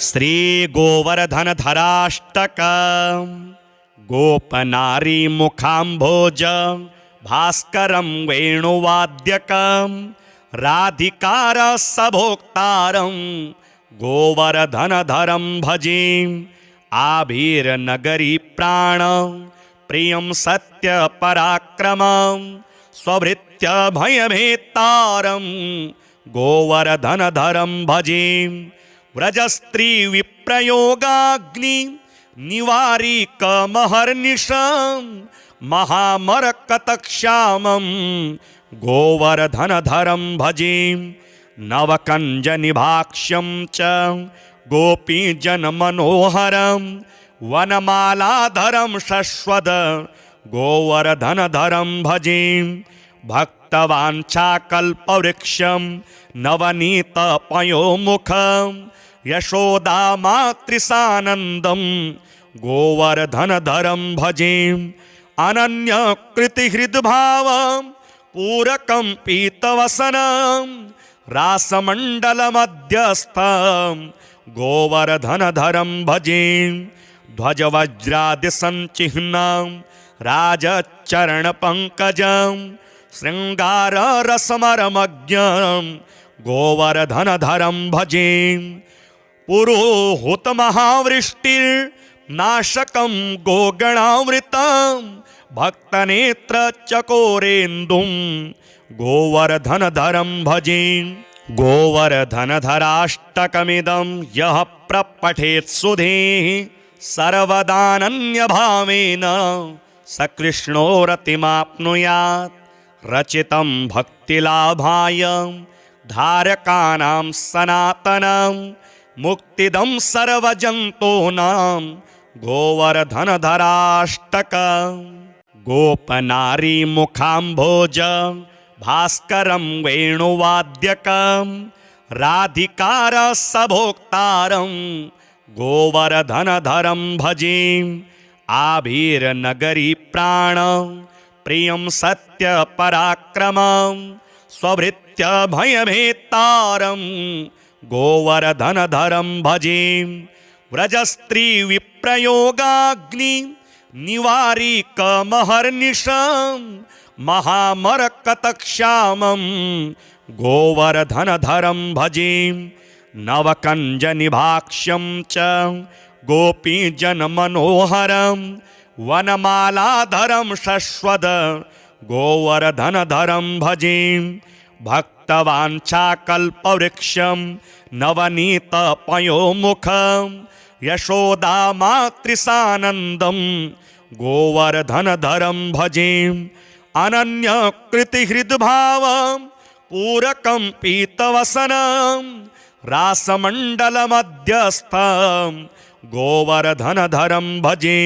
श्री गोवर्धनधराष्टक गोपनारी मुखाम्भोज भास्करं वेणुवाद्यकं राधिकार सभोक्तारं गोवर्धनधरं भजे। आभिर्नगरी प्राण प्रियं सत्य पराक्रमं स्वभृत्य भयभेत्तारं गोवर्धनधरं भजे। व्रजस्त्री विप्रयोगाग्नि निवारिकमहर्निशं महामरकतक्षामं गोवर्धनधरं भजे। नवकञ्जनिभाक्ष्यं च गोपीजनमनोहरं वनमालाधरं शश्वद गोवर्धनधरं भजे। भक्तवाञ्छाकल्पवृक्षं नवनीतपयोमुखं यशोदामातृसानन्दं गोवर्धनधरं भजे। अनन्यकृतिहृद्भावं पूरकं पीतवसनं रासमण्डलमध्यस्थं गोवर्धनधरं भजे। ध्वजवज्रादिसञ्चिह्नं राजचरणपङ्कजं शृङ्गाररसमरमज्ञं गोवर्धनधरं भजे। पुरोहुतमहावृष्टिर्नाशकं गोगणामृतं भक्तनेत्रचकोरेन्दुं गोवर्धनधरं भजे। गोवर्धनधराष्टकमिदं यः प्रपठेत् सुधेः सर्वदानन्यभावेन सकृष्णो रतिमाप्नुयात्। रचितं भक्तिलाभाय धारकानां सनातनं मुक्तिदं सर्वजन्तूनां गोवर्धनधराष्टकम्। गोपनारी मुखाम्भोज भास्करं वेणुवाद्यकं राधिकार सभोक्तारं गोवर्धनधरं भजे। आभिर्नगरी प्राण प्रियं सत्य पराक्रमं स्वभृत्य भयभेत्तारं गोवर्धनधरं भजे। व्रजस्त्री विप्रयोगाग्नि निवारिकमहर्निशं महामरकतक्षामं गोवर्धनधरं भजे। नवकञ्जनिभाक्ष्यं च गोपीजनमनोहरं वनमालाधरं शश्वद गोवर्धनधरं भजे। भक्तवाञ्छाकल्पवृक्षं नवनीतपयोमुखं यशोदामातृसानन्दं गोवर्धनधरं भजे। अनन्यकृतिहृद्भावं पूरकं पीतवसनं रासमण्डलमध्यस्थं गोवर्धनधरं भजे।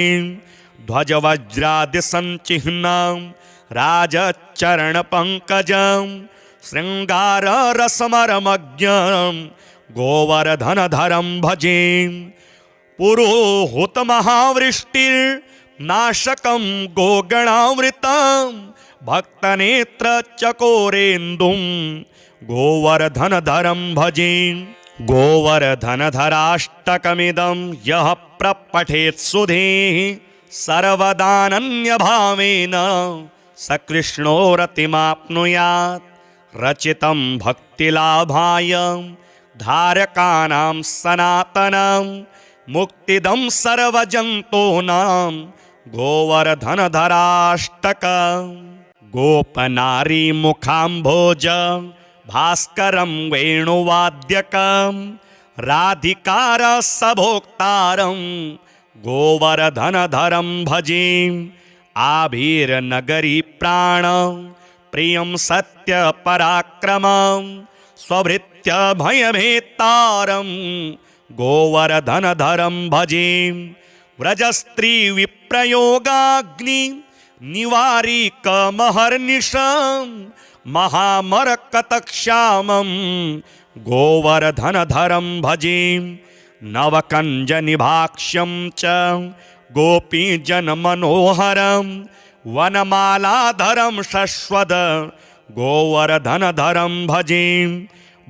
ध्वजवज्रादिसञ्चिह्नं राजचरणपङ्कजं शृङ्गाररसमरमज्ञं गोवर्धनधरं भजे। पुरोहुतमहावृष्टिर्नाशकं गोगणामृतं भक्तनेत्रचकोरेन्दुं गोवर्धनधरं भजे। गोवर्धनधराष्टकमिदं यः प्रपठेत् सुधेः सर्वदानन्यभावेन सकृष्णो रतिमाप्नुयात्। रचितं भक्तिलाभाय धारकानां सनातनं मुक्तिदं सर्वजन्तूनां गोवर्धनधराष्टकम्। गोपनारी मुखाम्भोज भास्करं वेणुवाद्यकं राधिकार सभोक्तारं गोवर्धनधरं भजे। आभिर्नगरी प्राण प्रियं सत्य पराक्रमं स्वभृत्य भयभेत्तारं गोवर्धनधरं भजे। व्रजस्त्री विप्रयोगाग्नि निवारिकमहर्निशं महामरकतक्षामं गोवर्धनधरं भजे। नवकञ्जनिभाक्ष्यं च गोपीजनमनोहरं वनमालाधरं शश्वद गोवर्धनधरं भजे।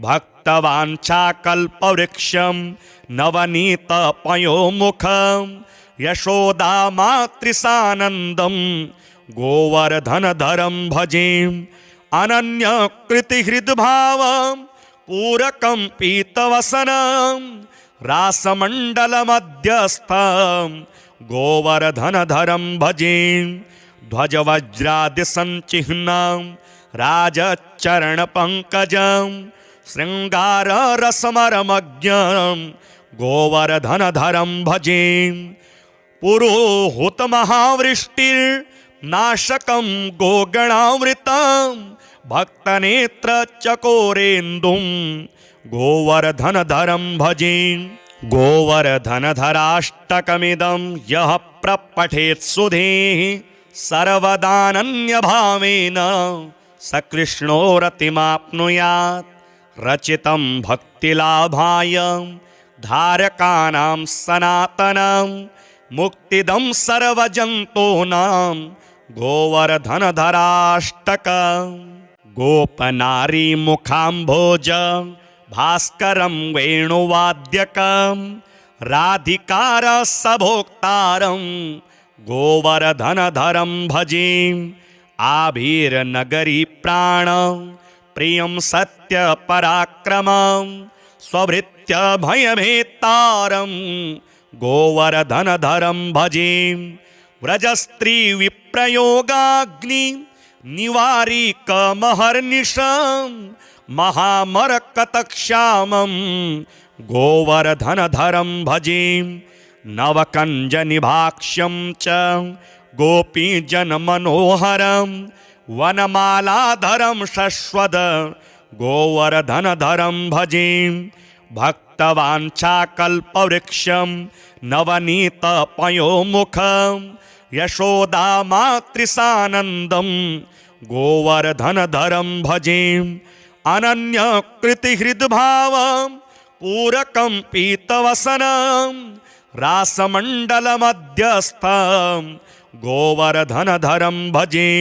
भक्त भक्तवाञ्छाकल्पवृक्षं नवनीतपयोमुखं यशोदामातृसानन्दं गोवर्धनधरं भजे। अनन्यकृतिहृद्भावं पूरकं पीतवसनं रासमण्डलमध्यस्थं गोवर्धनधरं भजे। ध्वजवज्रादिसञ्चिह्नं राजचरणपङ्कजं शृङ्गाररसमरमज्ञं गोवर्धनधरं भजे। पुरोहुतमहावृष्टिर्नाशकं गोगणामृतं भक्तनेत्रचकोरेन्दुं गोवर्धनधरं भजे। गोवर्धनधराष्टकमिदं यः प्रपठेत् सुधेः सर्वदानन्यभावेन स कृष्णो रतिमाप्नुयात्। रचितं भक्तिलाभाय धारकानां सनातनं मुक्तिदं सर्वजन्तूनां गोवर्धनधराष्टकम्। गोपनारी मुखाम्भोज भास्करं वेणुवाद्यकं राधिकारसभोक्तारं गोवर्धनधरं भजे। आभिर्नगरी प्राण प्रियं सत्यपराक्रमं स्वभृत्य भयभेत्तारं गोवर्धनधरं भजे। व्रजस्त्रीविप्रयोगाग्नि निवारिकमहर्निशं महामरकतश्यामं गोवर्धनधरं भजे। नवकञ्जनिभाक्ष्यं च गोपीजनमनोहरं वनमालाधरं शश्वद गोवर्धनधरं भजे। भक्तवाञ्छाकल्पवृक्षं नवनीतपयोमुखं यशोदामातृसानन्दं गोवर्धनधरं भजे। अनन्यकृतिहृद्भावं पूरकं पीतवसनं रासमण्डलमध्यस्थं गोवर्धनधरं भजे।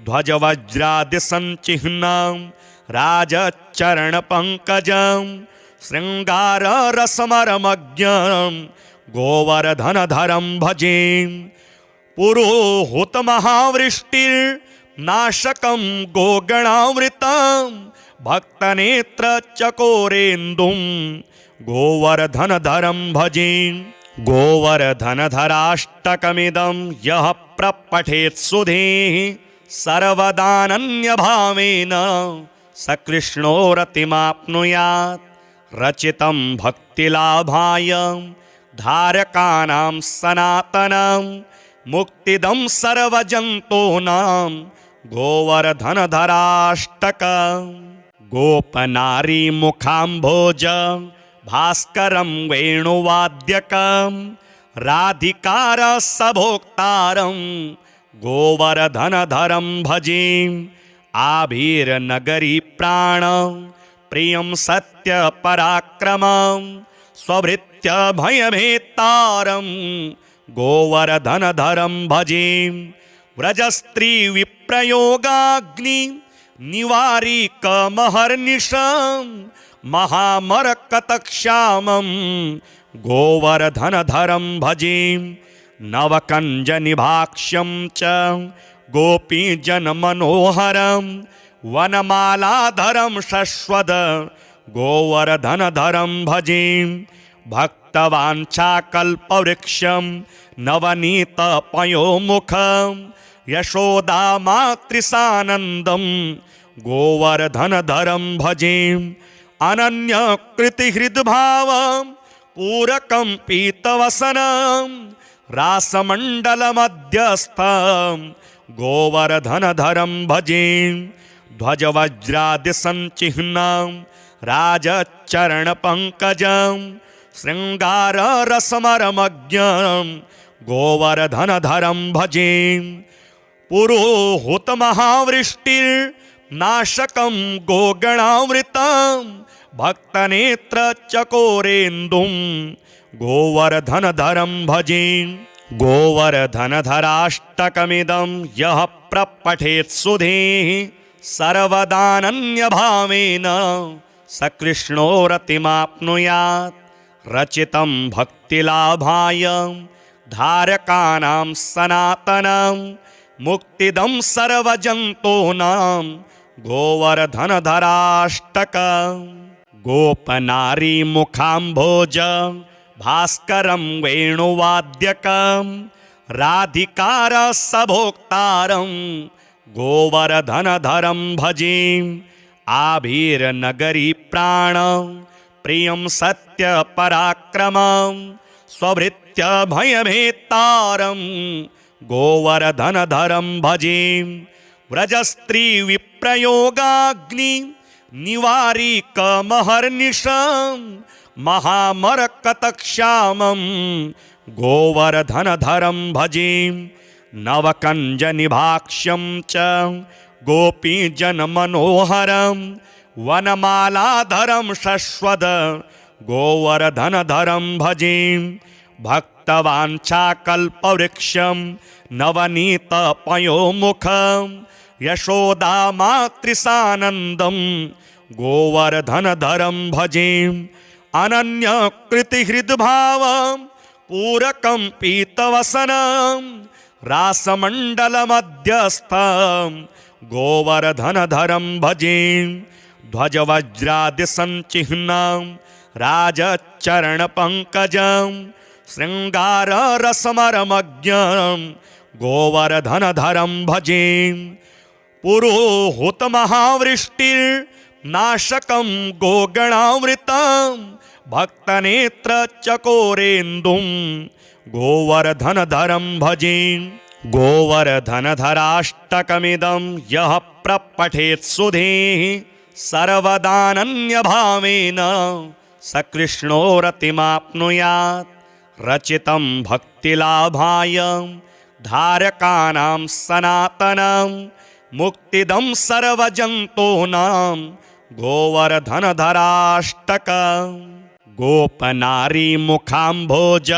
ध्वजवज्रादिसञ्चिह्नं राजचरणपङ्कजं शृङ्गाररसमरमज्ञं गोवर्धनधरं भजे। पुरोहुतमहावृष्टिर्नाशकं गोगणामृतं भक्तनेत्रचकोरेन्दुं गोवर्धनधरं भजे। गोवर्धनधराष्टकमिदं यः प्रपठेत् सुधेः सर्वदानन्यभावेन स कृष्णो रतिमाप्नुयात्। रचितं भक्तिलाभाय धारकानां सनातनं मुक्तिदं सर्वजन्तूनां गोवर्धनधराष्टकम्। गोपनारी मुखाम्भोज भास्करं वेणुवाद्यकं राधिकारसभोक्तारं गोवर्धनधरं भजे। आभिर्नगरी प्राण प्रियं सत्यपराक्रमं स्वभृत्य भयभेत्तारं गोवर्धनधरं भजे। व्रजस्त्रीविप्रयोगाग्नि निवारिकमहर्निशं महामरकतश्यामं गोवर्धनधरं भजे। नवकञ्जनिभाक्ष्यं च गोपीजनमनोहरं वनमालाधरं शश्वद गोवर्धनधरं भजे। भक्तवाञ्छाकल्पवृक्षं नवनीतपयोमुखं यशोदामातृसानन्दं गोवर्धनधरं भजे। अनन्यकृतिहृद्भावं पूरकं पीतवसनं रासमण्डलमध्यस्थं गोवर्धनधरं भजे। ध्वजवज्रादिसञ्चिह्नं राजचरणपङ्कजं शृङ्गाररसमरमज्ञं गोवर्धनधरं भजे। पुरोहुतमहावृष्टिर्नाशकं गोगणामृतं भक्तनेत्रचकोरेन्दुं गोवर्धनधरं भजे। गोवर्धनधराष्टकमिदं यः प्रपठेत् सुधेः सर्वदानन्यभावेन सकृष्णो रतिमाप्नुयात् रचितं भक्तिलाभाय धारकानां सनातनं मुक्तिदं सर्वजन्तूनां गोवर्धनधराष्टकम् गोपनारी मुखाम्भोज भास्करं वेणुवाद्यकं राधिकार सभोक्तारं गोवर्धनधरं भजे आभिर्नगरी प्राण प्रियं सत्यपराक्रमं स्वभृत्य भयभेत्तारं गोवर्धनधरं भजे व्रजस्त्री विप्रयोगाग्नि निवारिकमहर्निशं महामरकतक्षामं गोवर्धनधरं भजे नवकञ्जनिभाक्ष्यं च गोपीजनमनोहरं वनमालाधरं शश्वद गोवर्धनधरं भजे भक्तवाञ्छाकल्पवृक्षं नवनीतपयोमुखं यशोदामातृसानन्दं गोवर्धनधरं भजे अनन्यकृतिहृद्भावं पूरकं पीतवसनं रासमण्डलमध्यस्थं गोवर्धनधरं भजे ध्वजवज्रादिसञ्चिह्नं राजचरणपङ्कजं शृङ्गाररसमरमज्ञं गोवर्धनधरं भजे पुरोहुतमहावृष्टिर्नाशकं गोगणामृतं भक्तनेत्रचकोरेन्दुं गोवर्धनधरं भजे गोवर्धनधराष्टकमिदं यः प्रपठेत् सुधेः सर्वदानन्यभावेन सकृष्णो रतिमाप्नुयात् रचितं भक्तिलाभाय धारकानां सनातनं मुक्तिदं सर्वजन्तूनां गोवर्धनधराष्टकम् गोपनारी मुखाम्भोज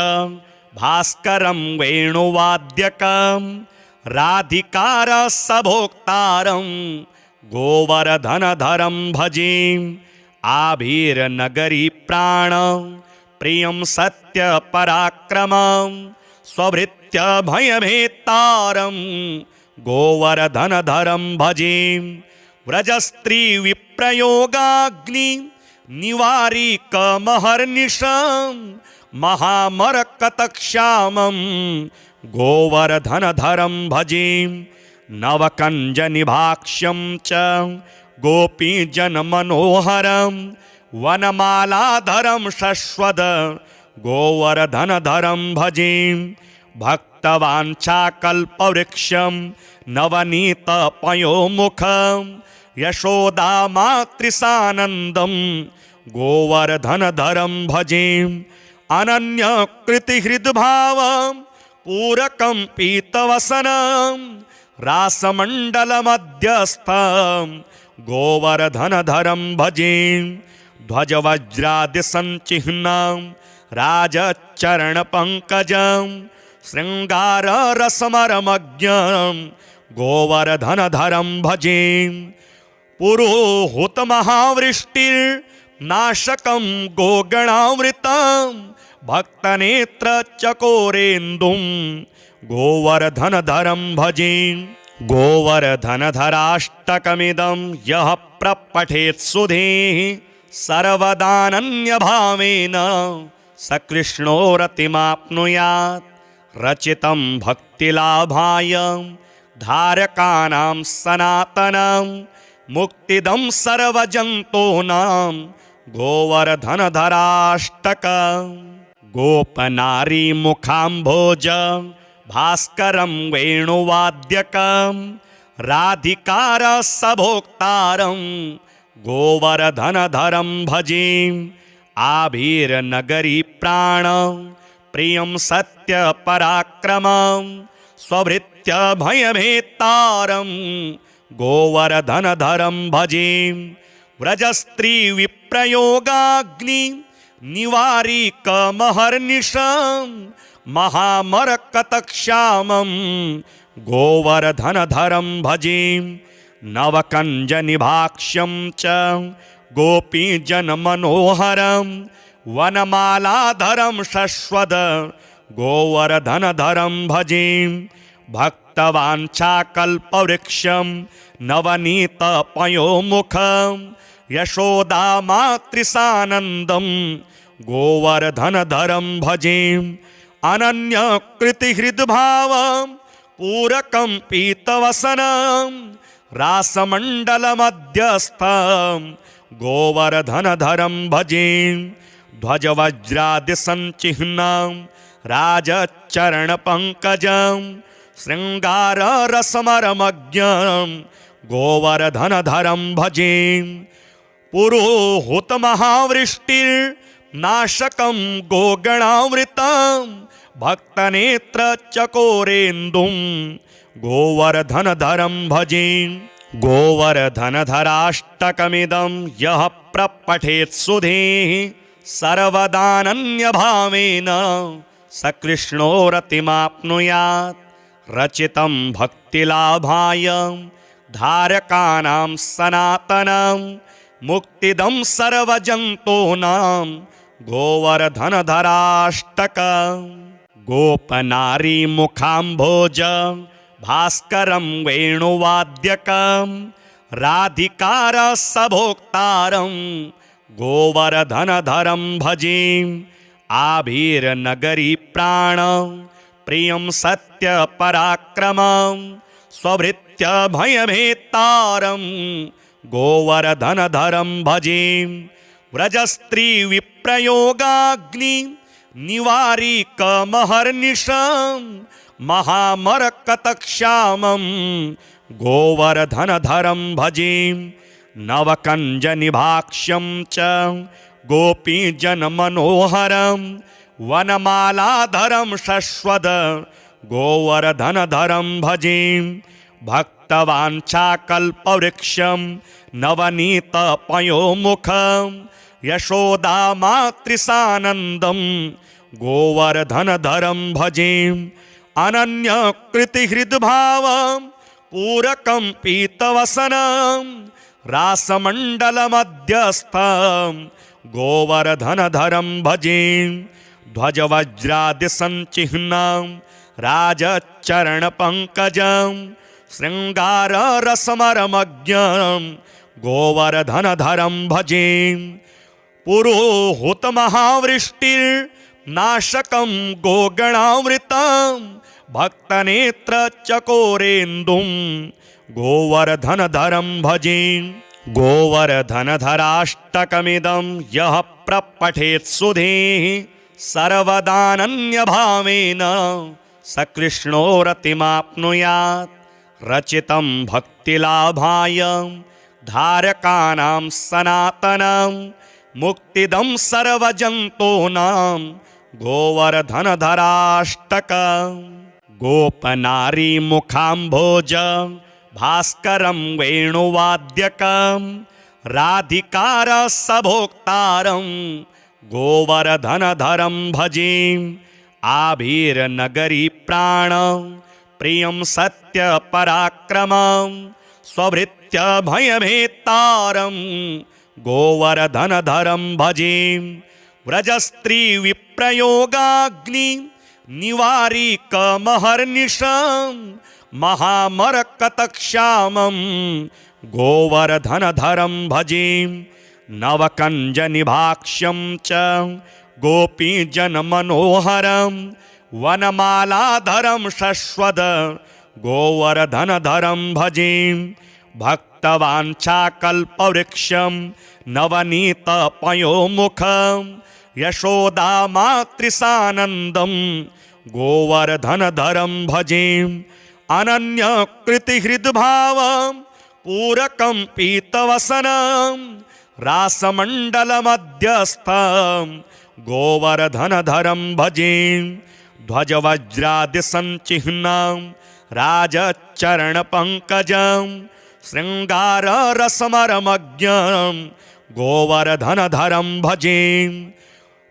भास्करं वेणुवाद्यकं राधिकार सभोक्तारं गोवर्धनधरं भजे आभिर्नगरी प्राण प्रियं सत्यपराक्रमं स्वभृत्य भयभेत्तारं गोवर्धनधरं भजे व्रजस्त्री विप्रयोगाग्नि निवारिकमहर्निशं महामरकतक्षामं गोवर्धनधरं भजे नवकञ्जनिभाक्ष्यं च गोपीजनमनोहरं वनमालाधरं शश्वद गोवर्धनधरं भजे भक्तवाञ्छाकल्पवृक्षं नवनीतपयोमुखं यशोदामातृसानन्दं गोवर्धनधरं भजे अनन्यकृतिहृद्भावं पूरकं पीतवसनं रासमण्डलमध्यस्थं गोवर्धनधरं भजे ध्वजवज्रादिसञ्चिह्नं राजचरणपङ्कजं शृङ्गाररसमरमज्ञं गोवर्धनधरं भजे पुरोहुतमहावृष्टिर्नाशकं गोगणामृतं भक्तनेत्रचकोरेन्दुं गोवर्धनधरं भजे गोवर्धनधराष्टकमिदं यः प्रपठेत् सुधेः सर्वदानन्यभावेन सकृष्णो रतिमाप्नुयात् रचितं भक्तिलाभाय धारकानां सनातनं मुक्तिदं सर्वजन्तूनां गोवर्धनधराष्टकम् गोपनारी मुखाम्भोज भास्करं वेणुवाद्यकं राधिकार सभोक्तारं गोवर्धनधरं भजे आभिर्नगरी प्राण प्रियं सत्यपराक्रमं स्वभृत्य भयभेत्तारं गोवर्धनधरं भजे व्रजस्त्री विप्रयोगाग्नि निवारिकमहर्निशं महामरकतक्षामं गोवर्धनधरं भजे नवकञ्जनिभाक्ष्यं च गोपीजनमनोहरं वनमालाधरं शश्वद गोवर्धनधरं भजे भक्तवाञ्छाकल्पवृक्षं नवनीतपयोमुखं यशोदामातृसानन्दं गोवर्धनधरं भजे अनन्यकृतिहृद्भावं पूरकं पीतवसनं रासमण्डलमध्यस्थं गोवर्धनधरं भजे ध्वजवज्रादिसञ्चिह्नं राजचरणपङ्कजं शृङ्गाररसमरमज्ञं गोवर्धनधरं भजे पुरोहुतमहावृष्टिर्नाशकं गोगणामृतं भक्तनेत्रचकोरेन्दुं गोवर्धनधरं भजे गोवर्धनधराष्टकमिदं यः प्रपठेत् सुधेः सर्वदानन्यभावेन स कृष्णो रतिमाप्नुयात् रचितं भक्तिलाभाय धारकानां सनातनं मुक्तिदं सर्वजन्तूनां गोवर्धनधराष्टकम् गोपनारीमुखाम्भोज भास्करं वेणुवाद्यकं राधिकारसभोक्तारं गोवर्धनधरं भजे आभिर्नगरी प्राणं प्रियं सत्यपराक्रमं स्वभृत्यभयभेत्तारं गोवर्धनधरं भजे व्रजस्त्रीविप्रयोगाग्नि निवारिकमहर्निशं महामरकतक्ष्यामं गोवर्धनधरं भजे नवकञ्जनिभाक्ष्यं च गोपीजनमनोहरं वनमालाधरं शश्वद गोवर्धनधरं भजे भक्तवाञ्छाकल्पवृक्षं नवनीतपयोमुखं यशोदामातृसानन्दं गोवर्धनधरं भजे अनन्यकृतिहृद्भावं पूरकं पीतवसनं रासमण्डलमध्यस्थं गोवर्धनधरं भजे ध्वजवज्रादिसञ्चिह्नं राजचरणपङ्कजं शृङ्गाररसमरमज्ञं गोवर्धनधरं भजे पुरोहुतमहावृष्टिर्नाशकं गोगणामृतं भक्तनेत्रचकोरेन्दुं गोवर्धनधरं भजे गोवर्धनधराष्टकमिदं यः प्रपठेत् सुधेः सर्वदानन्यभावेन स कृष्णो रतिमाप्नुयात् रचितं भक्तिलाभाय धारकानां सनातनं मुक्तिदं सर्वजन्तूनां गोवर्धनधराष्टकम् गोपनारीमुखाम्भोज भास्करं वेणुवाद्यकं राधिकारसभोक्तारं गोवर्धनधरं भजे आभिर्नगरी प्राणं प्रियं सत्यपराक्रमं स्वभृत्यभयभेत्तारं गोवर्धनधरं भजे व्रजस्त्रीविप्रयोगाग्नि निवारिकमहर्निशं महामरकतक्ष्यामं गोवर्धनधरं भजे नवकञ्जनिभाक्ष्यं च गोपीजनमनोहरं वनमालाधरं शश्वद गोवर्धनधरं भजे भक्तवाञ्छाकल्पवृक्षं नवनीतपयोमुखं यशोदामातृसानन्दं गोवर्धनधरं भजे अनन्यकृतिहृद्भावं पूरकं पीतवसनं रासमण्डलमध्यस्थं गोवर्धनधरं भजे ध्वजवज्रादिसञ्चिह्नं राजचरणपङ्कजं शृङ्गाररसमरमज्ञं गोवर्धनधरं भजे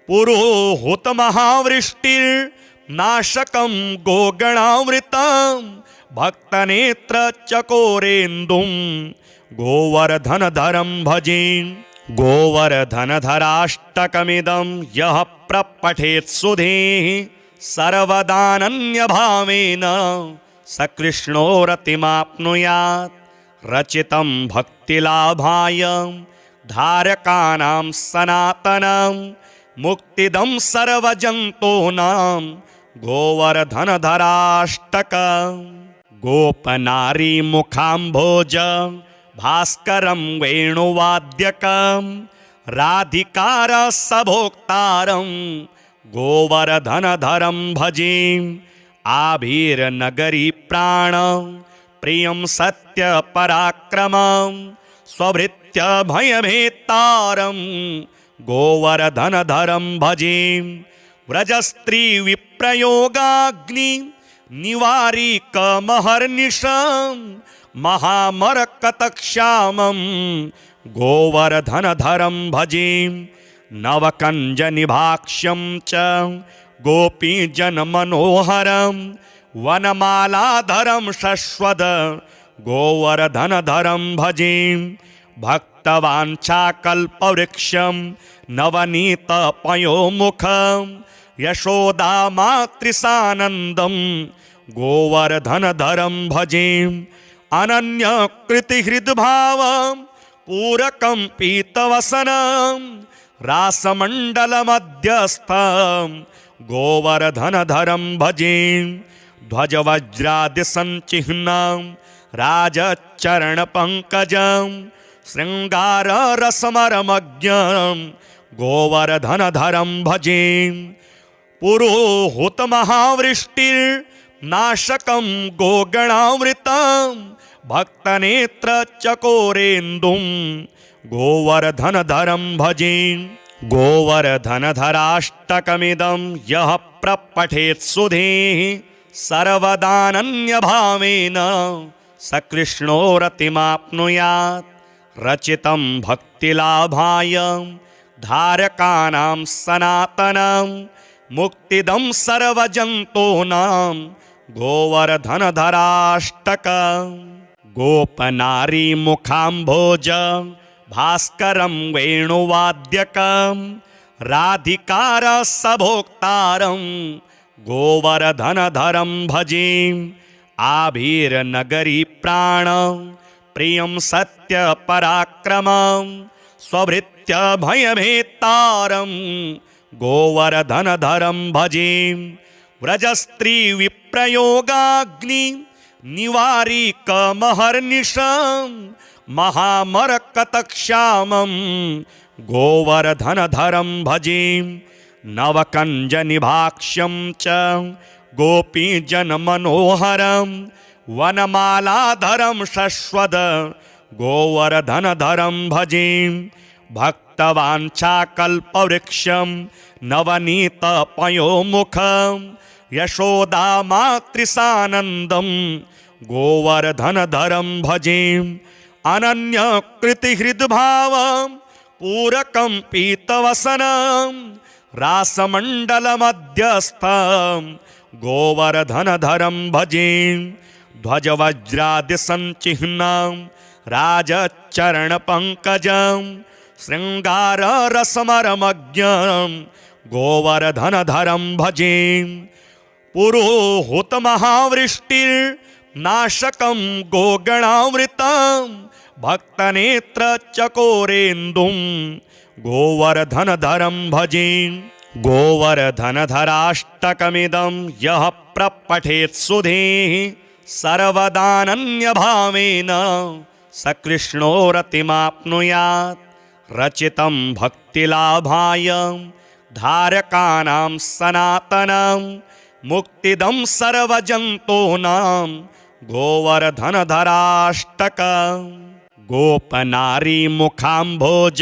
पुरोहुतमहावृष्टिर्नाशकं गोगणामृतं भक्तनेत्रचकोरेन्दुं गोवर्धनधरं भजे गोवर्धनधराष्टकमिदं यः प्रपठेत् सुधीः सर्वदानन्यभावेन स कृष्णो रतिमाप्नुयात्। रचितं भक्तिलाभाय धारकानां सनातनं मुक्तिदं सर्वजन्तूनां गोवर्धनधराष्टकम्। गोपनारी मुखाम्भोज भास्करं वेणुवाद्यकं राधिकार सभोक्तारं गोवर्धनधरं भजे। आभिर्नगरी प्राण प्रियं सत्यपराक्रमं स्वभृत्य भयभेत्तारं गोवर्धनधरं भजे। व्रजस्त्री विप्रयोगाग्नि निवारिकमहर्निशं महामरकतश्यामं गोवर्धनधरं भजे। नवकञ्जनिभाक्ष्यं च गोपीजनमनोहरं वनमालाधरं शश्वद गोवर्धनधरं भजे। भक्तवाञ्छाकल्पवृक्षं नवनीतपयोमुखं यशोदामातृसानन्दं गोवर्धनधरं भजे। अनन्यकृतिहृद्भावं पूरकं पीतवसनं रासमण्डलमध्यस्थं गोवर्धनधरं भजे। ध्वजवज्रादिसञ्चिह्नं राजचरणपङ्कजं शृङ्गाररसमरमज्ञं गोवर्धनधरं भजे। पुरोहुतमहावृष्टिर्नाशकं गोगणामृतं भक्तनेत्रचकोरेन्दुं गोवर्धनधरं भजे। गोवर्धनधराष्टकमिदं यः प्रपठेत् सुधीः सर्वदानन्यभावेन स कृष्णो रतिमाप्नुयात्। रचितं भक्तिलाभाय धारकानां सनातनं मुक्तिदं सर्वजन्तूनां गोवर्धनधराष्टकम्। गोपनारी मुखाम्भोज भास्करं वेणुवाद्यकं राधिकार सभोक्तारं गोवर्धनधरं भजे। आभिर्नगरी प्राण प्रियं सत्यपराक्रमं स्वभृत्य भयभेत्तारं गोवर्धनधरं भजे। व्रजस्त्री विप्रयोगाग्नि निवारिकमहर्निशं महामरकतश्यामं गोवर्धनधरं भजे। नवकञ्जनिभाक्ष्यं च गोपीजनमनोहरं वनमालाधरं शश्वद गोवर्धनधरं भजे। भक्तवाञ्छाकल्पवृक्षं नवनीतपयोमुखं यशोदामातृसानन्दं गोवर्धनधरं भजे। अनन्यकृतिहृद्भावं पूरकं पीतवसनं रासमण्डलमध्यस्थं गोवर्धनधरं भजे। ध्वजवज्रादिसञ्चिह्नं राजचरणपङ्कजं शृङ्गाररसमरमज्ञं गोवर्धनधरं भजे। पुरोहुतमहावृष्टिर्नाशकं गोगणामृतं भक्तनेत्रचकोरेन्दुं गोवर्धनधरं भजे। गोवर्धनधराष्टकमिदं यः प्रपठेत् सुधीः सर्वदानन्यभावेन स कृष्णो रतिमाप्नुयात्। रचितं भक्तिलाभाय धारकानां सनातनं मुक्तिदं सर्वजन्तूनां गोवर्धनधराष्टकम्। गोपनारी मुखाम्भोज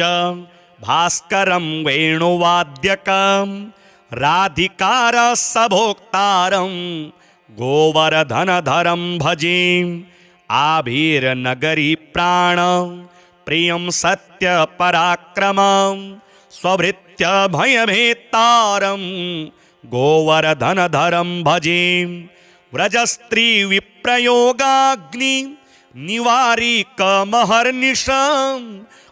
भास्करं वेणुवाद्यकं राधिकार सभोक्तारं गोवर्धनधरं भजे। आभिर्नगरी प्राण प्रियं सत्यपराक्रमं स्वभृत्य भयभेत्तारं गोवर्धनधरं भजे। व्रजस्त्री विप्रयोगाग्नि निवारिकमहर्निशं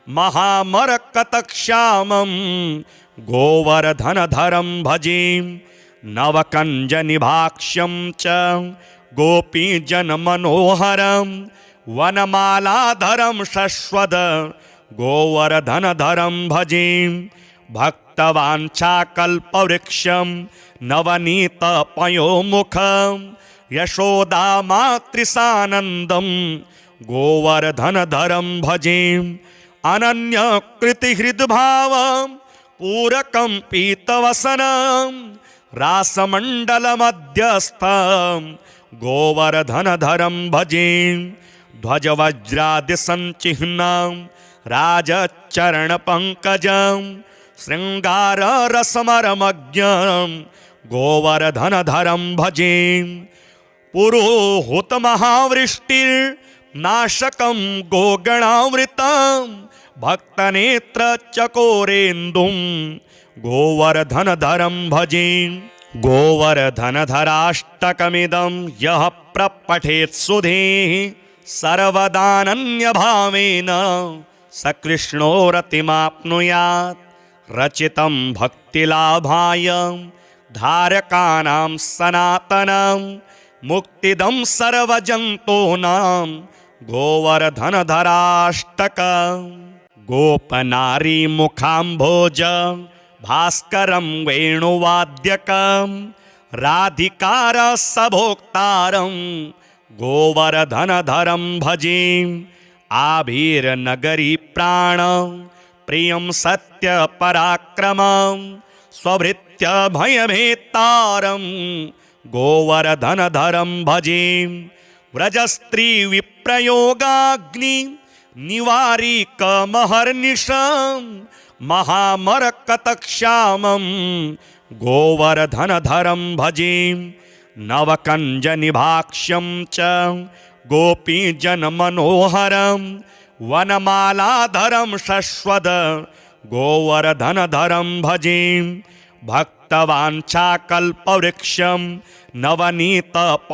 महामरकतश्यामं गोवर्धनधरं भजे नवकञ्जनिभाक्ष्यं च गोपीजनमनोहरं वनमालाधरं शश्वद गोवर्धनधरं भजे भक्तवाञ्छाकल्पवृक्षं नवनीतपयोमुखं यशोदामातृसानन्दं गोवर्धनधरं भजे अनन्यकृतिहृद्भावं पूरकं पीतवसनं रासमण्डलमध्यस्थं गोवर्धनधरं भजे ध्वजवज्रादिसञ्चिह्नं राजचरणपङ्कजं शृङ्गाररसमरमज्ञं गोवर्धनधरं भजे पुरोहुतमहावृष्टिर्नाशकं गोगणामृतं भक्तनेत्रचकोरेन्दुं गोवर्धनधरं भजे गोवर्धनधराष्टकमिदं यः प्रपठेत् सुधेः सर्वदानन्यभावेन सकृष्णो रतिमाप्नुयात् रचितं भक्तिलाभाय धारकानां सनातनं मुक्तिदं सर्वजन्तूनां गोवर्धनधराष्टकम् गोपनारीमुखाम्भोज भास्करं वेणुवाद्यकं राधिकारसभोक्तारं गोवर्धनधरं भजे आभिर्नगरी प्राण प्रियं सत्यपराक्रमं स्वभृत्यभयभेत्तारं गोवर्धनधरं भजे व्रजस्त्रीविप्रयोगाग्नि निवारिकमहर्निशं महामरकतश्यामं गोवर्धनधरं भजे नवकञ्जनिभाक्ष्यं च गोपीजनमनोहरं वनमालाधरं शश्वद गोवर्धनधरं भजे भक्तवाञ्छाकल्पवृक्षं नवनीतपयोमुखं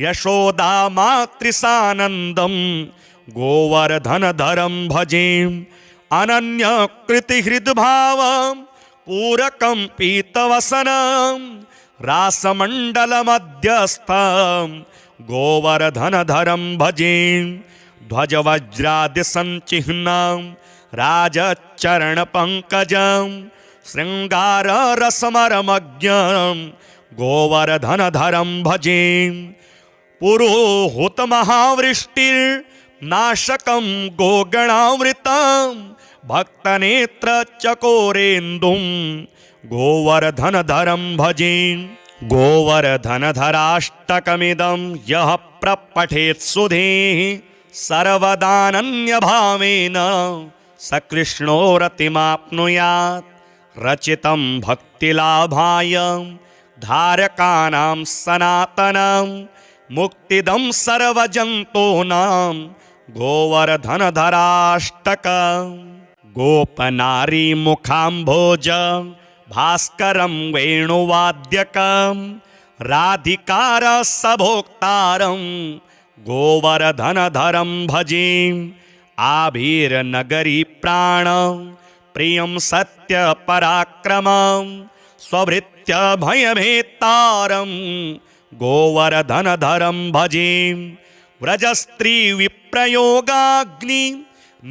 यशोदामातृसानन्दं गोवर्धनधरं भजे अनन्यकृतिहृद्भावं पूरकं पीतवसनं रासमण्डलमध्यस्थं गोवर्धनधरं भजे ध्वजवज्रादिसञ्चिह्नं राजचरणपङ्कजं शृङ्गाररसमरमज्ञं गोवर्धनधरं भजे पुरोहुतमहावृष्टिर्नाशकं गोगणामृतं भक्तनेत्रचकोरेन्दुं गोवर्धनधरं भजे गोवर्धनधराष्टकमिदं यः प्रपठेत् सुधेः सर्वदानन्यभावेन सकृष्णो रतिमाप्नुयात् रचितं भक्तिलाभाय धारकानां सनातनं मुक्तिदं सर्वजन्तूनां गोवर्धनधराष्टकम् गोपनारीमुखाम्भोज भास्करं वेणुवाद्यकं राधिकारसभोक्तारं गोवर्धनधरं भजे आभिर्नगरी प्राण प्रियं सत्यपराक्रमं स्वभृत्यभयभेत्तारं गोवर्धनधरं भजे व्रजस्त्रीविप्रयोगाग्नि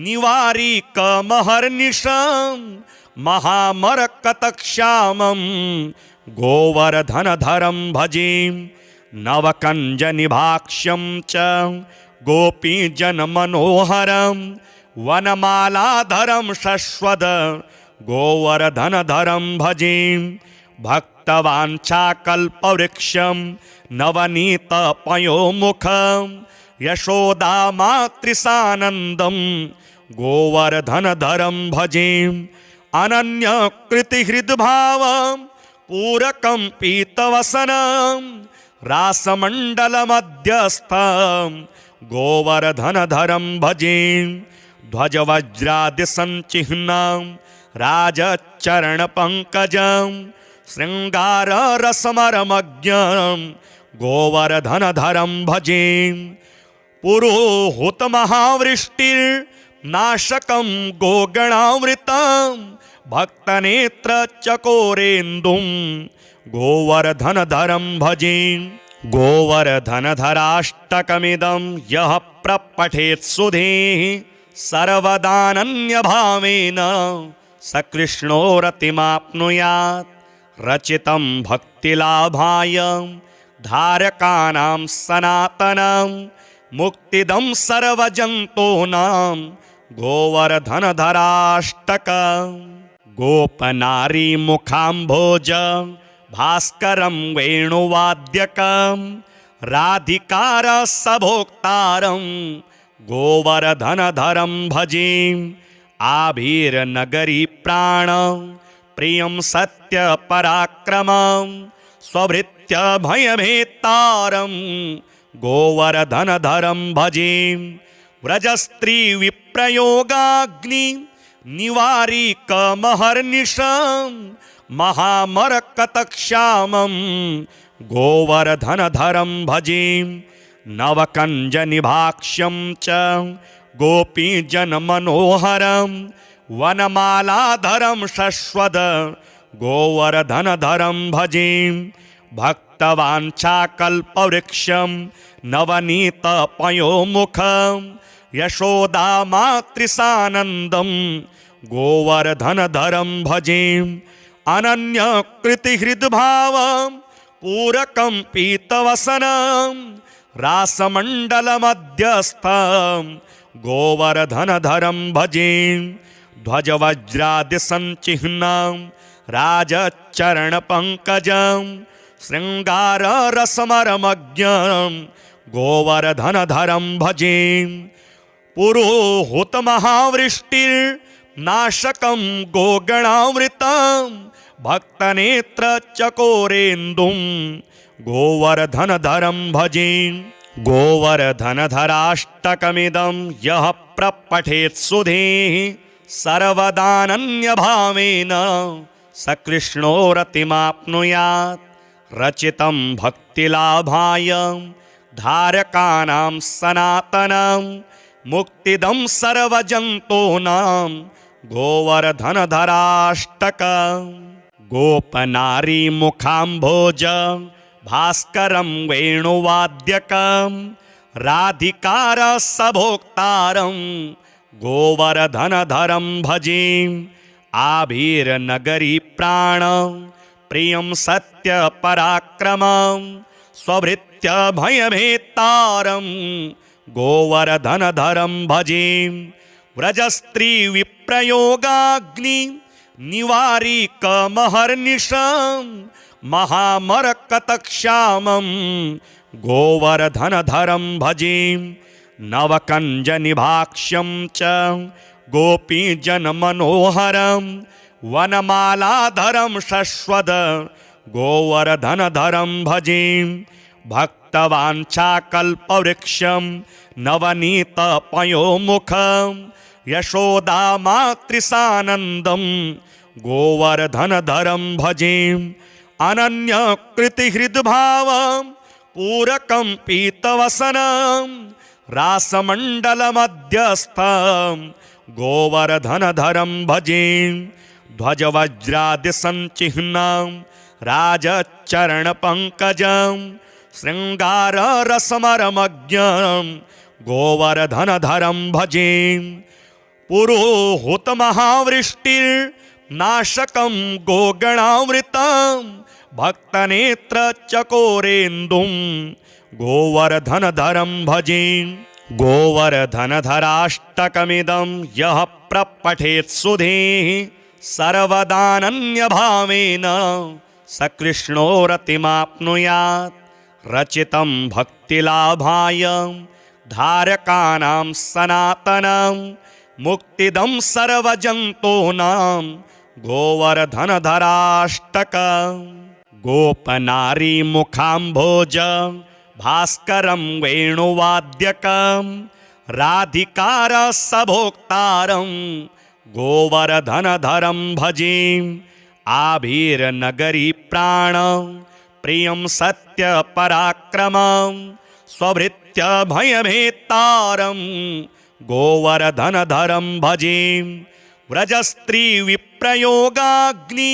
निवारिकमहर्निशं महामरकतश्यामं गोवर्धनधरं भजे नवकञ्जनिभाक्ष्यं च गोपीजनमनोहरं वनमालाधरं शश्वद गोवर्धनधरं भजे भक्तवाञ्छाकल्पवृक्षं नवनीतपयोमुखं यशोदामातृसानन्दं गोवर्धनधरं भजे अनन्यकृतिहृद्भावं पूरकं पीतवसनं रासमण्डलमध्यस्थं गोवर्धनधरं भजे ध्वजवज्रादिसञ्चिह्नं राजचरणपङ्कजं शृङ्गाररसमरमज्ञं गोवर्धनधरं भजे पुरोहुतमहावृष्टिर्नाशकं नाशकं गोगणामृतं भक्तनेत्रचकोरेन्दुं गोवर्धनधरं भजे। गोवर्धनधराष्टकमिदं यः प्रपठेत् सुधीः सर्वदानन्यभावेन स कृष्णो रतिमाप्नुयात्। रचितं भक्तिलाभाय धारकानां सनातनं मुक्तिदं सर्वजन्तूनां गोवर्धनधराष्टकम्। गोपनारी मुखाम्भोज भास्करं वेणुवाद्यकं राधिकारसभोक्तारं गोवर्धनधरं भजे। आभिर्नगरी प्राण प्रियं सत्यपराक्रमं स्वभृत्य भयभेत्तारं गोवर्धनधरं भजे। व्रजस्त्रीविप्रयोगाग्नि निवारिकमहर्निशं महामरकतश्यामं गोवर्धनधरं भजे। नवकञ्जनिभाक्ष्यं च गोपीजनमनोहरं वनमालाधरं शश्वद गोवर्धनधरं भजे। भक्तवाञ्छाकल्पवृक्षं नवनीतपयोमुखं यशोदामातृसानन्दं गोवर्धनधरं भजे। अनन्यकृतिहृद्भावं पूरकं पीतवसनं रासमण्डलमध्यस्थं गोवर्धनधरं भजे। ध्वजवज्रादिसञ्चिह्नं राजचरणपङ्कजं शृङ्गाररसमरमज्ञं गोवर्धनधरं भजे। पुरोहुतमहावृष्टिर्नाशकं गोगणामृतं भक्तनेत्रचकोरेन्दुं गोवर्धनधरं भजे। गोवर्धनधराष्टकमिदं यः प्रपठेत् सुधीः सर्वदानन्यभावेन स कृष्णो रतिमाप्नुयात्। रचितं भक्तिलाभाय धारकानां सनातनं मुक्तिदं सर्वजन्तूनां गोवर्धनधराष्टकम्। गोपनारी मुखाम्भोज भास्करं वेणुवाद्यकं राधिकारसभोक्तारं गोवर्धनधरं भजे। आभिर्नगरी प्राण प्रियं सत्यपराक्रमं स्वभृत्य भयभेत्तारं गोवर्धनधरं भजे। व्रजस्त्रीविप्रयोगाग्नि निवारिकमहर्निशं महामरकतश्यामं गोवर्धनधरं भजे। नवकञ्जनिभाक्ष्यं च गोपीजनमनोहरं वनमालाधरं शश्वद गोवर्धनधरं भजे। भक्तवाञ्छाकल्पवृक्षं नवनीतपयोमुखं यशोदामातृसानन्दं गोवर्धनधरं भजे। अनन्यकृतिहृद्भावं पूरकं पीतवसनं रासमण्डलमध्यस्थं गोवर्धनधरं भजे। ध्वजवज्रादिसञ्चिह्नं राजचरणपङ्कजं शृङ्गाररसमरमज्ञं गोवर्धनधरं भजे। पुरोहुतमहावृष्टिर्नाशकं गोगणामृतं भक्तनेत्रचकोरेन्दुं गोवर्धनधरं भजे। गोवर्धनधराष्टकमिदं यः प्रपठेत् सुधीः सर्वदानन्यभावेन स कृष्णो रतिमाप्नुयात्। रचितं भक्तिलाभाय धारकानां सनातनं मुक्तिदं सर्वजन्तूनां गोवर्धनधराष्टकम्। गोपनारी मुखाम्भोज भास्करं वेणुवाद्यकं राधिकारसभोक्तारं गोवर्धनधरं भजे। आभिर्नगरी प्राण प्रियं सत्यपराक्रमं स्वभृत्य भयभेत्तारं गोवर्धनधरं भजे व्रजस्त्रीविप्रयोगाग्नि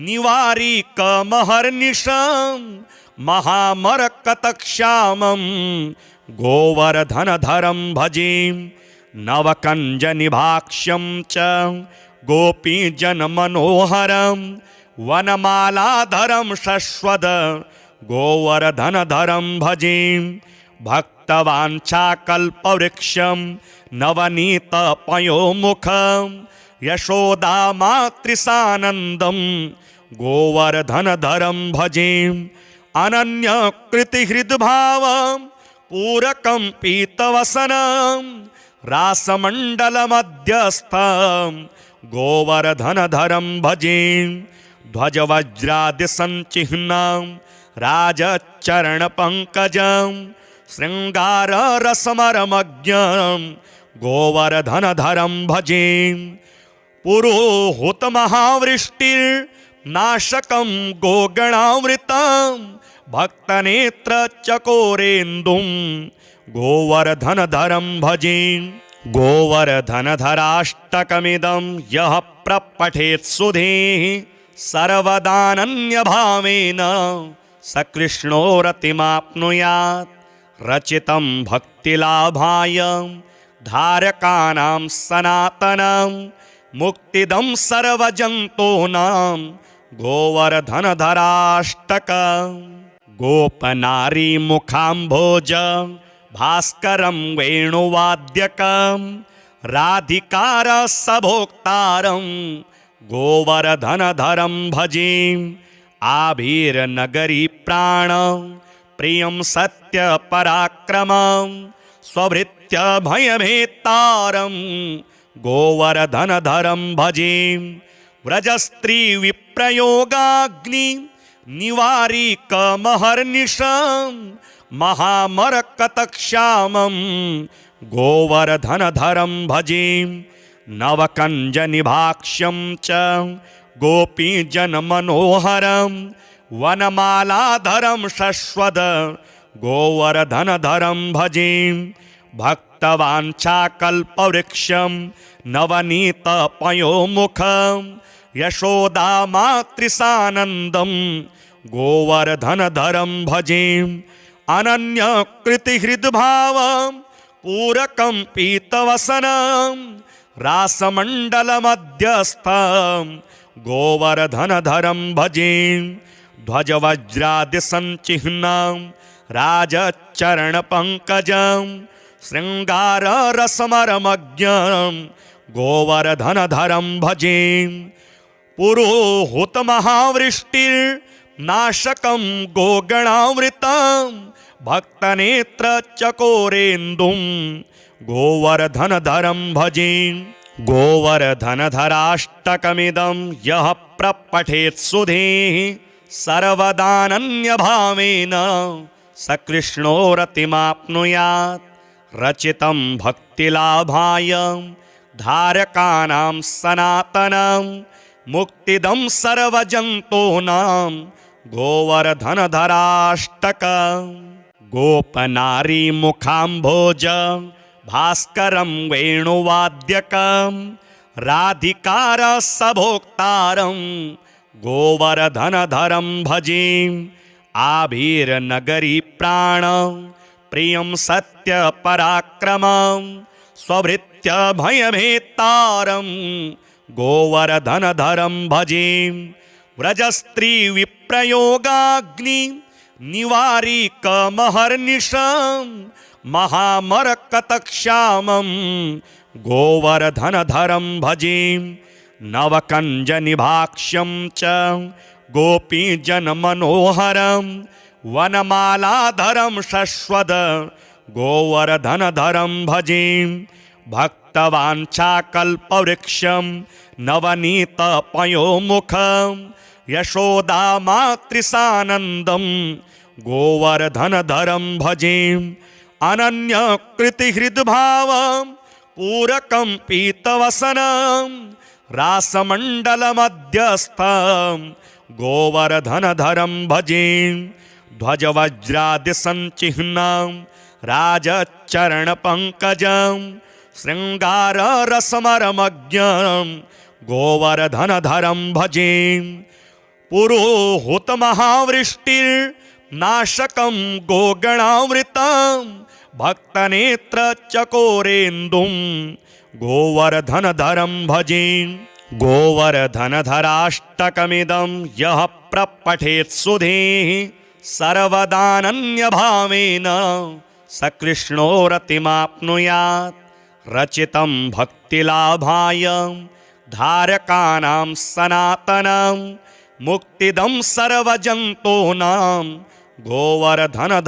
निवारिकमहर्निशं महामरकतक्षामं गोवर्धनधरं भजे नवकञ्जनिभाक्ष्यं च गोपीजनमनोहरं वनमालाधरं शश्वद गोवर्धनधरं भजे भक्तवाञ्छाकल्पवृक्षं नवनीतपयोमुखं यशोदामातृसानन्दं गोवर्धनधरं भजे अनन्यकृतिहृद्भावं पूरकं पीतवसनं रासमण्डलमध्यस्थं गोवर्धनधरं भजे ध्वजवज्रादिसञ्चिह्नं राजचरणपङ्कजं शृङ्गाररसमरमज्ञं गोवर्धनधरं भजे पुरोहुतमहावृष्टिर्नाशकं गोगणामृतं भक्तनेत्रचकोरेन्दुं गोवर्धनधरं भजे गोवर्धनधराष्टकमिदं यः प्रपठेत् सुधेः सर्वदानन्यभावेन स कृष्णो रतिमाप्नुयात् रचितं भक्तिलाभाय धारकानां सनातनं मुक्तिदं सर्वजन्तूनां गोवर्धनधराष्टकम् गोपनारी मुखाम्भोज भास्करं वेणुवाद्यकं राधिकारसभोक्तारं गोवर्धनधरं भजे आभिर्नगरी प्राण प्रियं सत्यपराक्रमं स्वभृत्य भयभेत्तारं गोवर्धनधरं भजे व्रजस्त्रीविप्रयोगाग्नि निवारिकमहर्निशं महामरकतक्षामं गोवर्धनधरं भजे नवकञ्जनिभाक्ष्यं च गोपीजनमनोहरं वनमालाधरं शश्वद गोवर्धनधरं भजे भक्तवाञ्छाकल्पवृक्षं नवनीतपयोमुखं यशोदामातृसानन्दं गोवर्धनधरं भजे अनन्यकृतिहृद्भावं पूरकं पीतवसनं रासमण्डलमध्यस्थं गोवर्धनधरं भजे ध्वजवज्रादिसञ्चिह्नं राजचरणपङ्कजं शृङ्गाररसमरमज्ञं गोवर्धनधरं भजे पुरोहुतमहावृष्टिर्नाशकं गोगणामृतं भक्तनेत्रचकोरेन्दुं गोवर्धनधरं भजे गोवर्धनधराष्टकमिदं यः प्रपठेत् सुधेः सर्वदानन्यभावेन स कृष्णो रतिमाप्नुयात् रचितं भक्तिलाभाय धारकानां सनातनं मुक्तिदं सर्वजन्तूनां गोवर्धनधराष्टकम् गोपनारी मुखाम्भोज भास्करं वेणुवाद्यकं राधिकारसभोक्तारं गोवर्धनधरं भजे आभिर्नगरी प्राण प्रियं सत्यपराक्रमं स्वभृत्य भयभेत्तारं गोवर्धनधरं भजे व्रजस्त्रीविप्रयोगाग्नि निवारिकमहर्निशं महामरकतक्षामं गोवर्धनधरं भजे नवकञ्जनिभाक्ष्यं च गोपीजनमनोहरं वनमालाधरं शश्वद गोवर्धनधरं भजे भक्तवाञ्छाकल्पवृक्षं नवनीतपयोमुखं यशोदामातृसानन्दं गोवर्धनधरं भजे अनन्यकृतिहृद्भावं पूरकं पीतवसनं रासमण्डलमध्यस्थं गोवर्धनधरं भजे ध्वजवज्रादिसञ्चिह्नं राजचरणपङ्कजं शृङ्गाररसमरमज्ञं गोवर्धनधरं भजे पुरोहुतमहावृष्टिर्नाशकं गोगणावृतं भक्तनेत्रचकोरेन्दुं गोवर्धनधरं भजे गोवर्धनधराष्टकमिदं यः प्रपठेत् सुधेः सर्वदानन्यभावेन सकृष्णो रतिमाप्नुयात् रचितं भक्तिलाभाय धारकानां सनातनं मुक्तिदं सर्वजन्तूनां गोवर्धनधराष्टकम्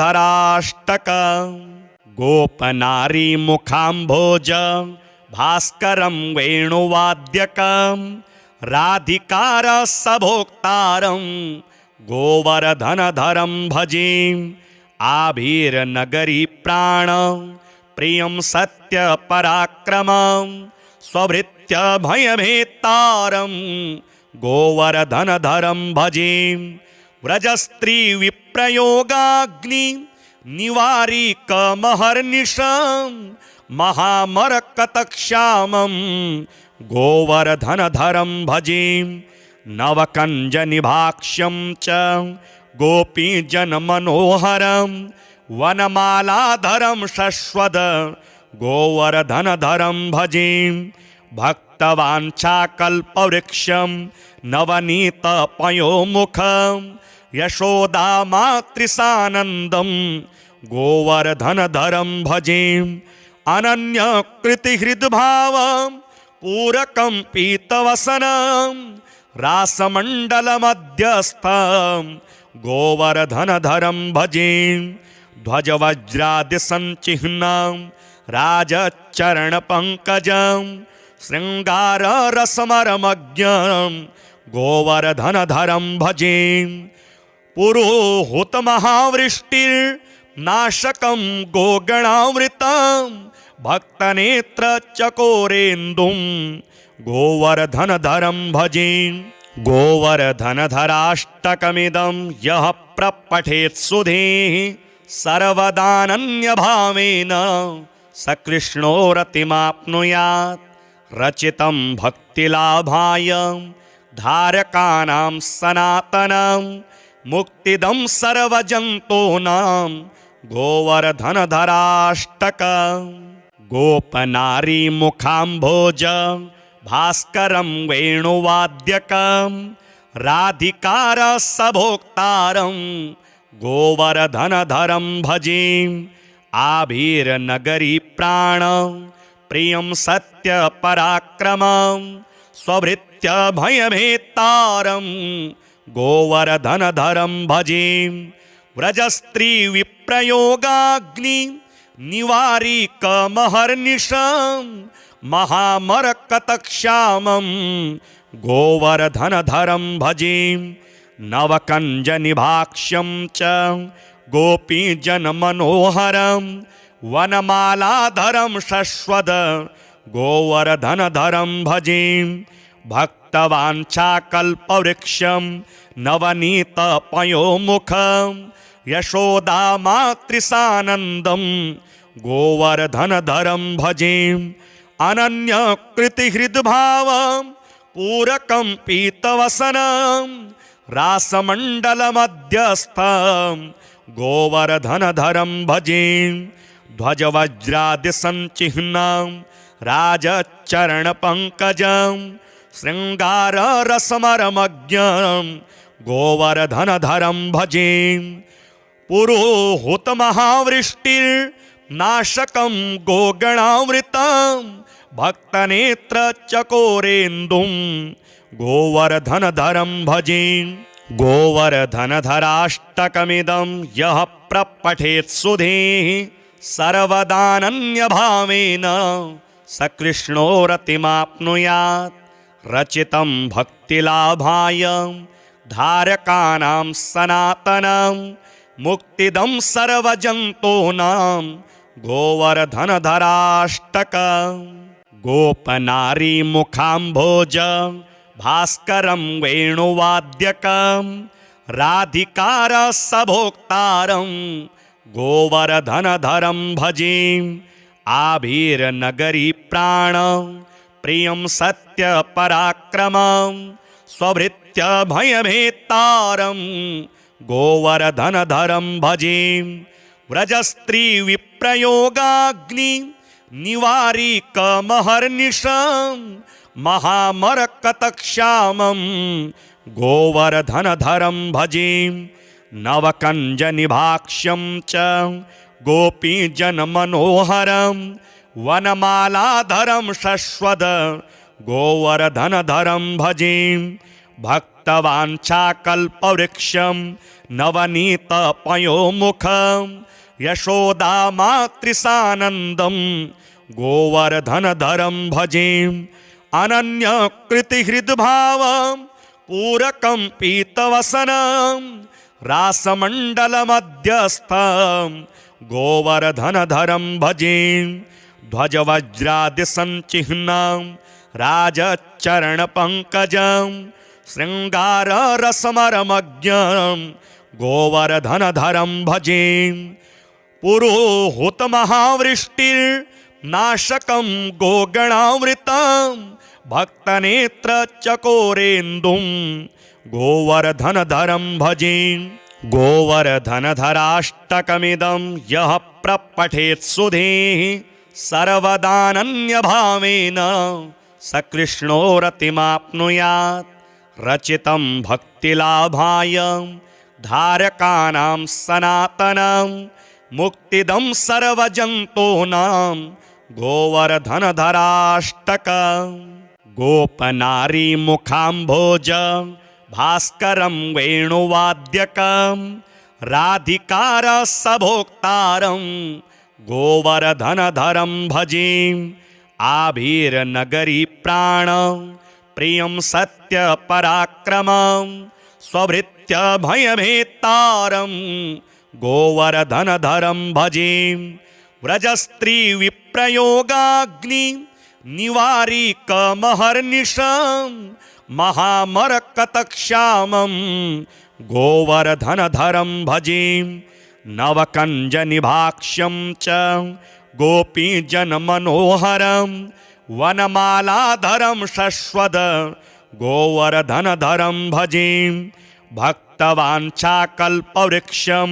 गोपनारी मुखाम्भोज भास्करं वेणुवाद्यकं राधिकारसभोक्तारं गोवर्धनधरं भजे आभिर्नगरी प्राण प्रियं सत्यपराक्रमं स्वभृत्य भयभेत्तारं गोवर्धनधरं भजे व्रजस्त्रीविप्रयोगाग्नि निवारिकमहर्निशं महामरकतक्ष्यामं गोवर्धनधरं भजे नवकञ्जनिभाक्ष्यं च गोपीजनमनोहरं वनमालाधरं शश्वद गोवर्धनधरं भजे भक्तवाञ्छाकल्पवृक्षं नवनीतपयोमुखं यशोदामातृसानन्दं गोवर्धनधरं भजे अनन्यकृतिहृद्भावं पूरकं पीतवसनं रासमण्डलमध्यस्थं गोवर्धनधरं भजे ध्वजवज्रादिसञ्चिह्नं राजचरणपङ्कजं शृङ्गाररसमरमज्ञं गोवर्धनधरं भजे पुरोहुतमहावृष्टिर्नाशकं गोगणावृतं भक्तनेत्रचकोरेन्दुं गोवर्धनधरं भजे गोवर्धनधराष्टकमिदं यः प्रपठेत् सुधेः सर्वदानन्यभावेन सकृष्णो रतिमाप्नुयात् रचितं भक्तिलाभाय धारकानां सनातनं मुक्तिदं सर्वजन्तूनां गोवर्धनधराष्टकम् गोपनारी मुखाम्भोज भास्करं वेणुवाद्यकं राधिकारसभोक्तारं गोवर्धनधरं भजे आभिर्नगरी प्राण प्रियं सत्यपराक्रमं स्वभृत्य भयभेत्तारं गोवर्धनधरं भजे व्रजस्त्रीविप्रयोगाग्नि निवारिकमहर्निशं महामरकतक्ष्यामं गोवर्धनधरं भजे नवकञ्जनिभाक्ष्यं च गोपीजनमनोहरं वनमालाधरं शश्वद गोवर्धनधरं भजे भक्तवाञ्छाकल्पवृक्षं नवनीतपयोमुखं यशोदामातृसानन्दं गोवर्धनधरं भजे अनन्यकृतिहृद्भावं पूरकं पीतवसनं रासमण्डलमध्यस्थं गोवर्धनधरं भजे ध्वजवज्रादिसञ्चिह्नं राजचरणपङ्कजं शृङ्गाररसमरमज्ञं गोवर्धनधरं भजे पुरोहुतमहावृष्टिर्नाशकं गोगणावृतं भक्तनेत्रचकोरेन्दुं गोवर्धनधरं भजे गोवर्धनधराष्टकमिदं यः प्रपठेत् सुधेः सर्वदानन्यभावेन सकृष्णो रतिमाप्नुयात् रचितं भक्तिलाभाय धारकानां सनातनं मुक्तिदं सर्वजन्तूनां गोवर्धनधराष्टकम् गोपनारी मुखाम्भोज भास्करं वेणुवाद्यकं राधिकारसभोक्तारं गोवर्धनधरं भजे आभिर्नगरी प्राण प्रियं सत्य पराक्रमं स्वभृत्य भयभेत्तारं गोवर्धनधरं भजे व्रजस्त्री विप्रयोगाग्नि निवारिकमहर्निशं महामरकतक्षामं गोवर्धनधरं भजे नवकञ्जनिभाक्ष्यं च गोपीजनमनोहरं वनमालाधरं शश्वद गोवर्धनधरं भजे भक्तवाञ्छाकल्पवृक्षं नवनीतपयोमुखं यशोदामातृसानन्दं गोवर्धनधरं भजे अनन्यकृतिहृद्भावं पूरकं पीतवसनं रासमण्डलमध्यस्थं गोवर्धनधरं भजे ध्वजवज्रादिसञ्चिह्नं राजचरणपङ्कजं शृङ्गाररसमरमज्ञं गोवर्धनधरं भजे पुरोहुतमहावृष्टिर्नाशकं गोगणावृतं भक्तनेत्रचकोरेन्दुं गोवर्धनधरं भजे गोवर्धनधराष्टकमिदं यः प्रपठेत् सुधेः सर्वदानन्यभावेन सकृष्णो रतिमाप्नुयात् रचितं भक्तिलाभाय धारकानां सनातनं मुक्तिदं सर्वजन्तूनां गोवर्धनधराष्टकम् गोपनारी मुखाम्भोज भास्करं वेणुवाद्यकं राधिकारसभोक्तारं गोवर्धनधरं भजे आभिर्नगरी प्राण प्रियं सत्यपराक्रमं स्वभृत्य भयभेत्तारं गोवर्धनधरं भजे व्रजस्त्री विप्रयोगाग्नि निवारिकमहर्निशं महामरकतक्षामं गोवर्धनधरं भजे नवकञ्जनिभाक्ष्यं च गोपीजनमनोहरं वनमालाधरं शश्वद गोवर्धनधरं भजे भक्तवाञ्छाकल्पवृक्षं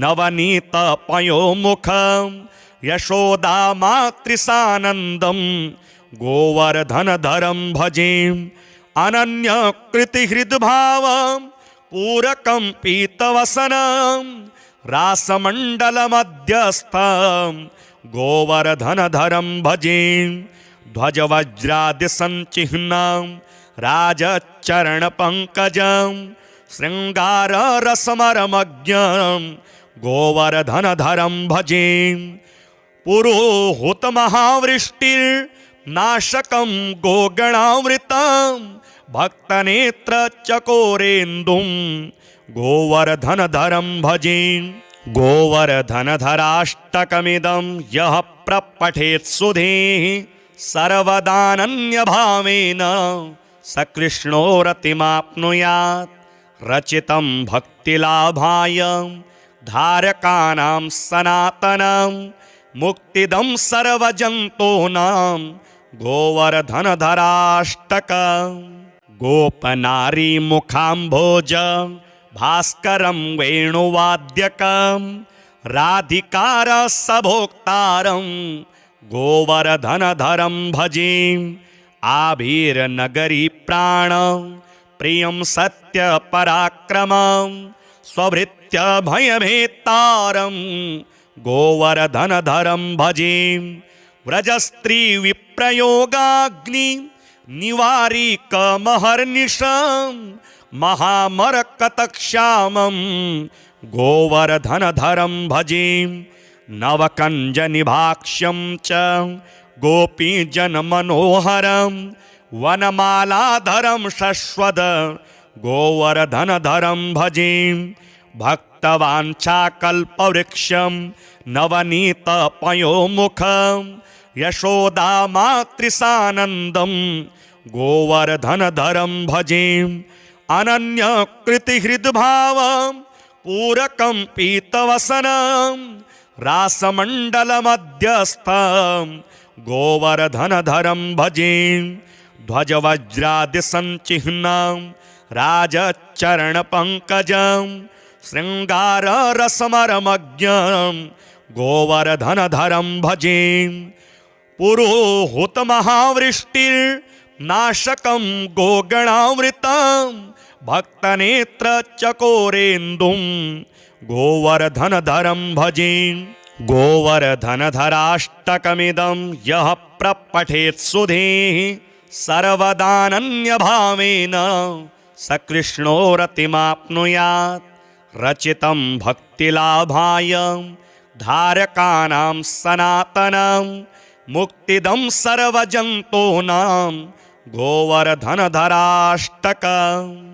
नवनीतपयोमुखं यशोदामातृसानन्दं गोवर्धनधरं भजे अनन्यकृतिहृद्भावं पूरकं पीतवसनं रासमण्डलमध्यस्थं गोवर्धनधरं भजे ध्वजवज्रादिसञ्चिह्नं राजचरणपङ्कजं शृङ्गाररसमरमज्ञं गोवर्धनधरं भजे पुरोहुतमहावृष्टिर्नाशकं गोगणावृतं भक्तनेत्रचकोरेन्दुं गोवर्धनधरं भजे गोवर्धनधराष्टकमिदं यः प्रपठेत् सुधेः सर्वदानन्यभावेन सकृष्णो रतिमाप्नुयात् रचितं भक्तिलाभाय धारकानां सनातनं मुक्तिदं सर्वजन्तूनां गोवर्धनधराष्टकम् गोपनारी मुखाम्भोज भास्करं वेणुवाद्यकं राधिकारसभोक्तारं गोवर्धनधरं भजे आभिर्नगरी प्राण प्रियं सत्यपराक्रमं स्वभृत्य भयभेत्तारं गोवर्धनधरं भजे व्रजस्त्री विप्रयोगाग्नि निवारिकमहर्निशं महामरकतक्षामं गोवर्धनधरं भजे नवकञ्जनिभाक्ष्यं च गोपीजनमनोहरं वनमालाधरं शश्वद गोवर्धनधरं भजे भक्तवाञ्छाकल्पवृक्षं नवनीतपयोमुखं यशोदामातृसानन्दं गोवर्धनधरं भजे अनन्यकृतिहृद्भावं पूरकं पीतवसनं रासमण्डलमध्यस्थं गोवर्धनधरं भजे ध्वजवज्रादिसञ्चिह्नं राजचरणपङ्कजं शृङ्गाररसमरमज्ञं गोवर्धनधरं भजे पुरोहुतमहावृष्टिर्नाशकं गोगणामृतं भक्तनेत्रचकोरेन्दुं गोवर्धनधरं भजे गोवर्धनधराष्टकमिदं यः प्रपठेत् सुधीः सर्वदानन्यभावेन स कृष्णो रतिमाप्नुयात् रचितं भक्तिलाभाय धारकानां सनातनं मुक्तिदं सर्वजन्तूनां गोवर्धनधराष्टकम्।